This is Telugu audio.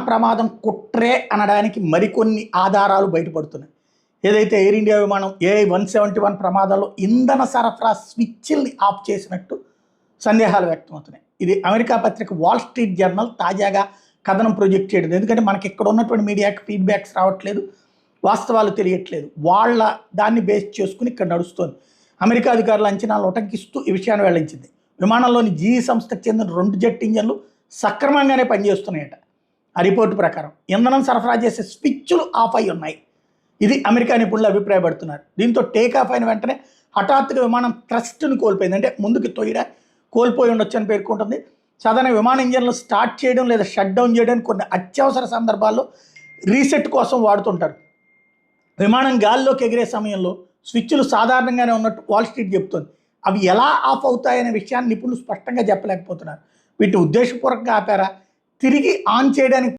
ప్రమాదం కుట్రే అనడానికి మరికొన్ని ఆధారాలు బయటపడుతున్నాయి. ఏదైతే ఎయిర్ ఇండియా విమానం AI-171 ప్రమాదంలో ఇంధన సరఫరా స్విచ్ల్ని ఆఫ్ చేసినట్టు సందేహాలు వ్యక్తమవుతున్నాయి. ఇది అమెరికా పత్రిక వాల్ స్ట్రీట్ జర్నల్ తాజాగా కథనం ప్రొజెక్ట్ చేయడం. ఎందుకంటే మనకి ఇక్కడ ఉన్నటువంటి మీడియాకి ఫీడ్బ్యాక్స్ రావట్లేదు, వాస్తవాలు తెలియట్లేదు. వాళ్ళ దాన్ని బేస్ చేసుకుని ఇక్కడ నడుస్తోంది. అమెరికా అధికారుల అంచనాలు ఉటంకిస్తూ ఈ విషయాన్ని వెల్లడించింది. విమానంలోని GE సంస్థకు చెందిన 2 జెట్ ఇంజన్లు సక్రమంగానే పనిచేస్తున్నాయట. ఆ రిపోర్టు ప్రకారం ఇంధనం సరఫరా చేసే స్విచ్లు ఆఫ్ అయి ఉన్నాయి. ఇది అమెరికా నిపుణులు అభిప్రాయపడుతున్నారు. దీంతో టేకాఫ్ అయిన వెంటనే హఠాత్తుగా విమానం థ్రస్ట్ను కోల్పోయింది. అంటే ముందుకు కోల్పోయి ఉండొచ్చు అని పేర్కొంటుంది. సాధారణ విమాన ఇంజన్లు స్టార్ట్ చేయడం లేదా షట్ డౌన్ చేయడానికి కొన్ని అత్యవసర సందర్భాల్లో రీసెట్ కోసం వాడుతుంటారు. విమానం గాల్లోకి ఎగిరే సమయంలో స్విచ్లు సాధారణంగానే ఉన్నట్టు వాల్ స్ట్రీట్ చెబుతుంది. అవి ఎలా ఆఫ్ అవుతాయనే విషయాన్ని నిపుణులు స్పష్టంగా చెప్పలేకపోతున్నారు. వీటిని ఉద్దేశపూర్వకంగా ఆపారా, తిరిగి ఆన్ చేయడానికి